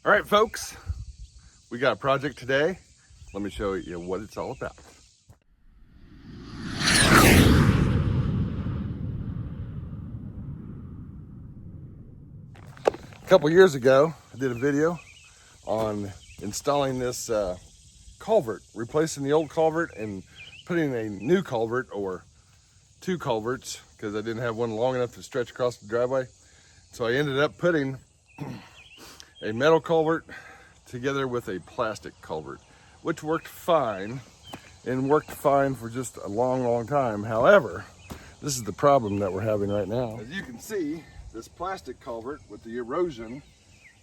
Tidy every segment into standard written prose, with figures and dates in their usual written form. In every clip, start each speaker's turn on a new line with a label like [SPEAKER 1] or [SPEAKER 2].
[SPEAKER 1] All right, folks, we got a project today. Let me show you what it's all about. A couple years ago, I did a video on installing this culvert, replacing the old culvert and putting a new culvert or two culverts because I didn't have one long enough to stretch across the driveway. So I ended up putting a metal culvert together with a plastic culvert, which worked fine and worked fine for just a long time. However, this is the problem that we're having right now. As you can see, this plastic culvert with the erosion,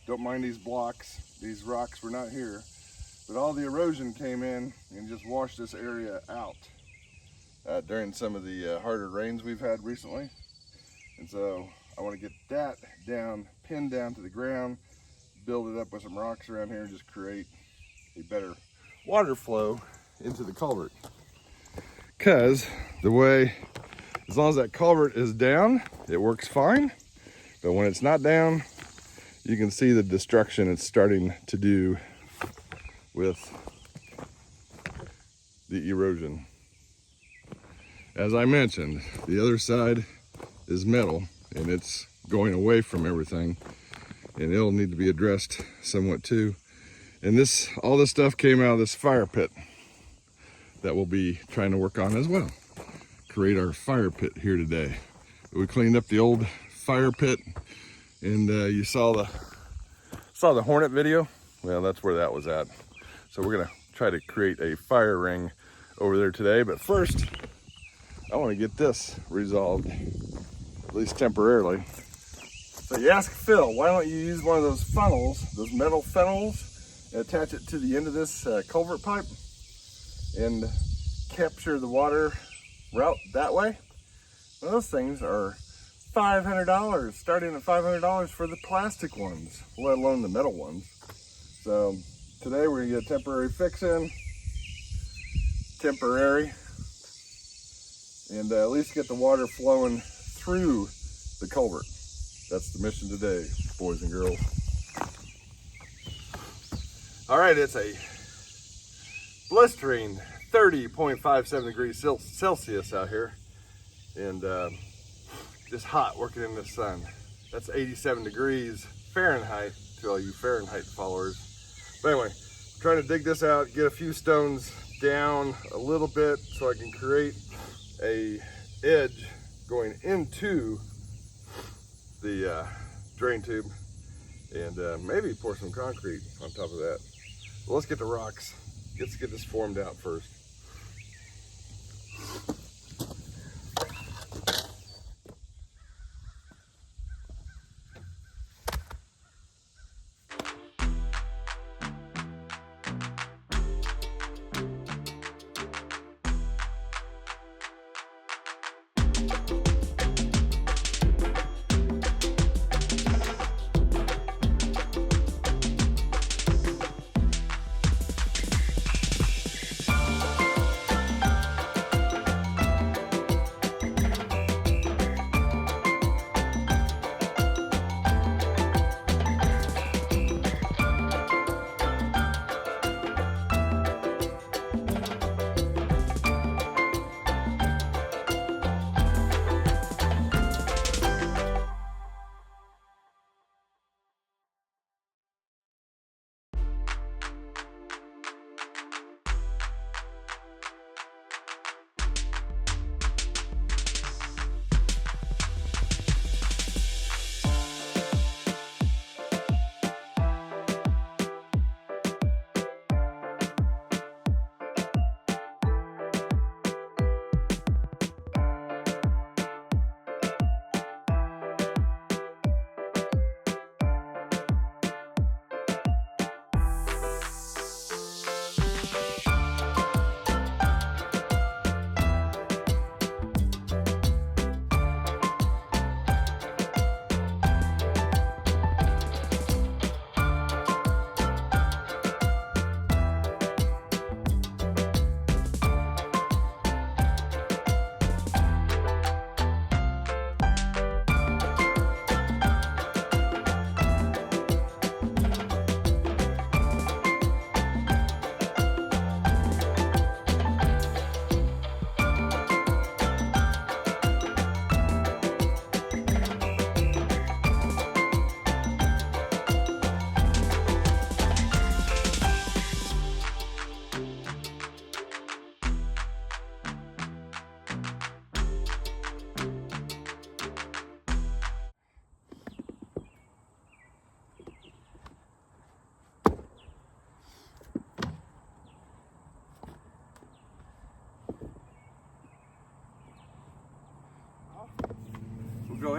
[SPEAKER 1] don't mind these blocks, these rocks were not here, but all the erosion came in and just washed this area out during some of the harder rains we've had recently. And so I want to get that down, pinned down to the ground, build it up with some rocks around here and just create a better water flow into the culvert. Because the way, as long as that culvert is down, it works fine. But when it's not down, you can see the destruction it's starting to do with the erosion. As I mentioned, the other side is metal and it's going away from everything, and it'll need to be addressed somewhat too. And all this stuff came out of this fire pit that we'll be trying to work on as well. Create our fire pit here today. We cleaned up the old fire pit, and you saw the Hornet video. Well, that's where that was at. So we're gonna try to create a fire ring over there today. But first, I want to get this resolved, at least temporarily. So you ask Phil, why don't you use one of those funnels, those metal funnels, and attach it to the end of this culvert pipe and capture the water route that way? Well, those things are $500, starting at $500 for the plastic ones, let alone the metal ones. So today we're gonna get a temporary fix in, and at least get the water flowing through the culvert. That's the mission today, boys and girls. All right, it's a blistering 30.57 degrees Celsius out here, and just hot working in the sun. That's 87 degrees Fahrenheit to all you Fahrenheit followers. But anyway, I'm trying to dig this out, get a few stones down a little bit so I can create a edge going into the drain tube, and maybe pour some concrete on top of that. Well, let's get the rocks. Let's get this formed out first.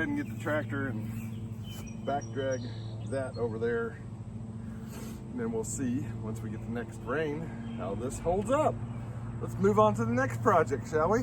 [SPEAKER 1] ahead and get the tractor and back drag that over there. And then we'll see, once we get the next rain, how this holds up. Let's move on to the next project, shall we?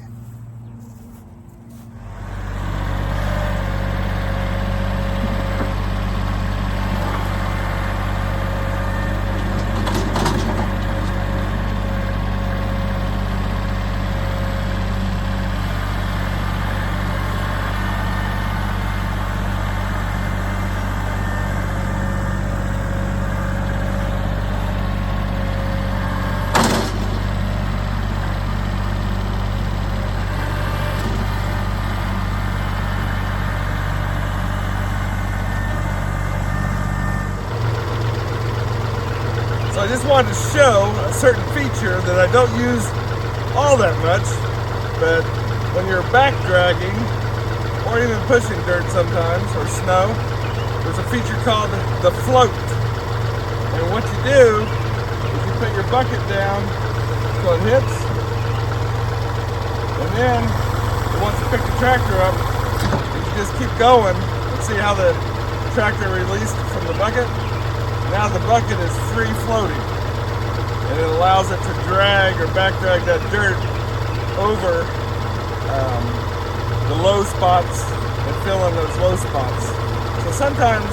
[SPEAKER 1] I just wanted to show a certain feature that I don't use all that much, but when you're back dragging or even pushing dirt sometimes or snow, there's a feature called the float. And what you do is you put your bucket down so it hits, and then once you pick the tractor up, you just keep going and see how the tractor released from the bucket. Now the bucket is free floating, and it allows it to drag or back drag that dirt over the low spots and fill in those low spots. So sometimes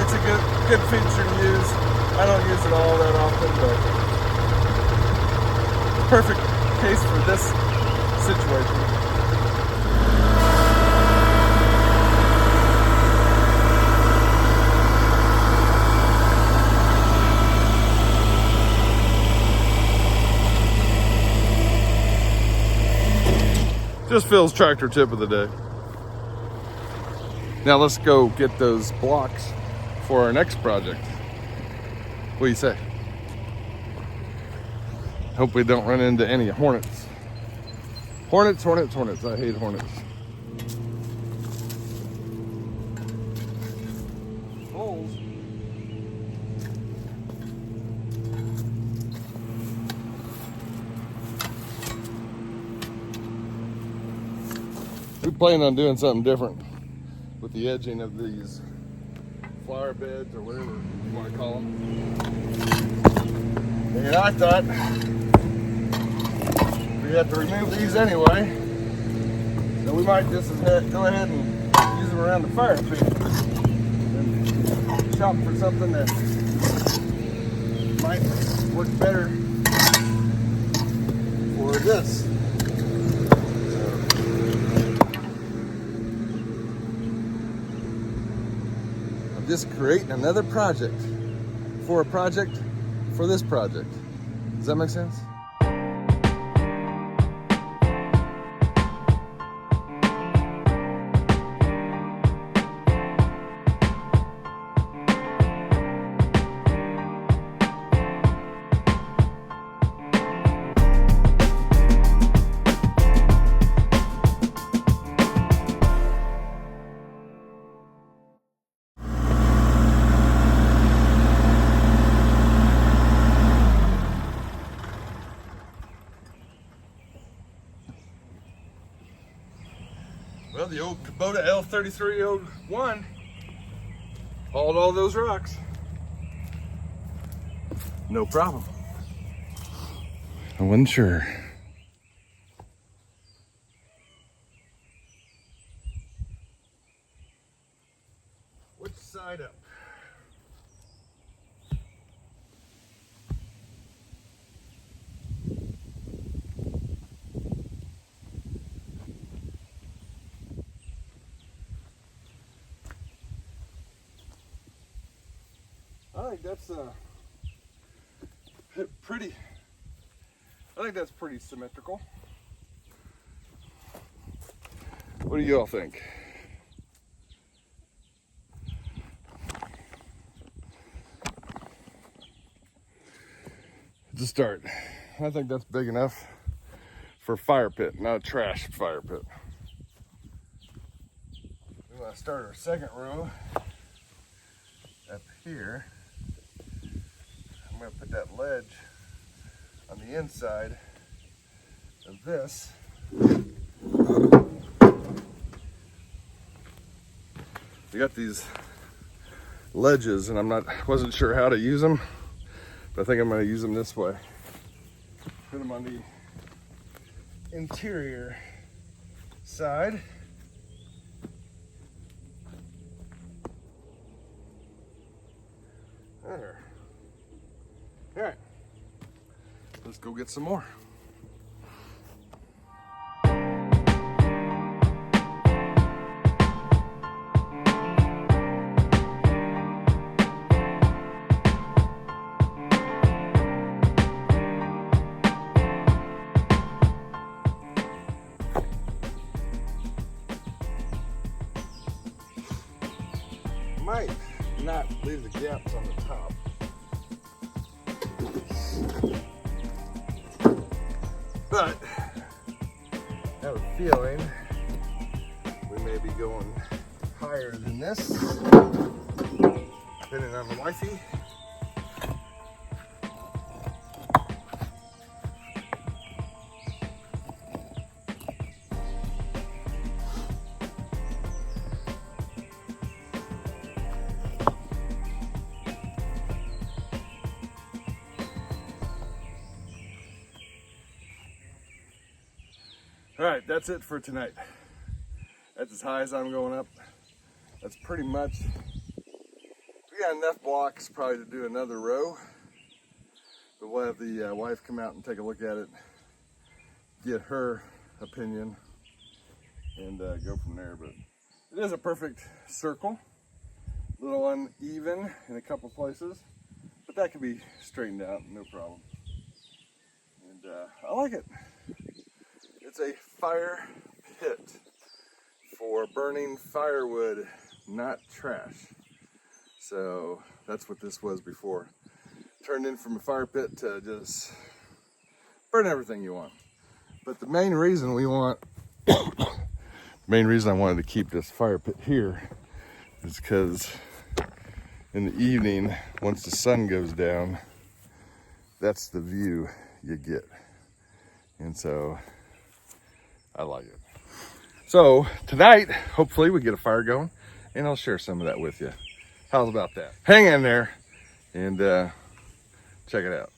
[SPEAKER 1] it's a good feature to use. I don't use it all that often, but it's a perfect case for this situation. Just Phil's tractor tip of the day. Now let's go get those blocks for our next project. What do you say? Hope we don't run into any hornets. Hornets. I hate hornets. Holes. We plan on doing something different with the edging of these flower beds or whatever you want to call them. And I thought we had to remove these anyway, so we might just go ahead and use them around the fire pit and shop for something that might work better for this. Just creating another project for this project. Does that make sense? Well, the old Kubota L3301 hauled all those rocks. No problem. I wasn't sure. Which side up? I think that's pretty. I think that's pretty symmetrical. What do you all think? To start, I think that's big enough for a fire pit, not a trash fire pit. We want to start our second row up here. I'm going to put that ledge on the inside of this. We got these ledges, and wasn't sure how to use them, but I think I'm going to use them this way. Put them on the interior side. There. All right, let's go get some more. Might not leave the gaps on the top. But I have a feeling we may be going higher than this, depending on the wifey. All right, that's it for tonight. That's as high as I'm going up. That's pretty much, we got enough blocks probably to do another row, but we'll have the wife come out and take a look at it, get her opinion, and go from there. But it is a perfect circle, a little uneven in a couple places, but that can be straightened out, no problem. And I like it. It's a fire pit for burning firewood, not trash. So that's what this was before. Turned in from a fire pit to just burn everything you want. But the main reason the main reason I wanted to keep this fire pit here is because in the evening, once the sun goes down, that's the view you get. And so I like it. So tonight, hopefully we get a fire going, and I'll share some of that with you. How's about that? Hang in there and check it out.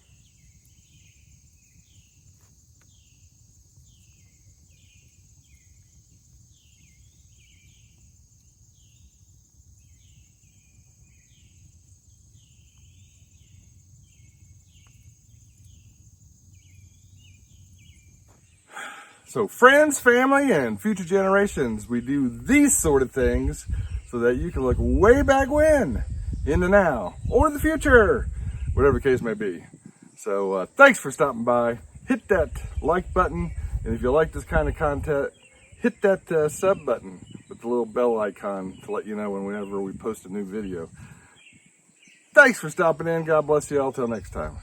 [SPEAKER 1] So friends, family, and future generations, we do these sort of things so that you can look way back when, into now, or the future, whatever the case may be. So thanks for stopping by. Hit that like button, and if you like this kind of content, hit that sub button with the little bell icon to let you know whenever we post a new video. Thanks for stopping in. God bless you all. Till next time.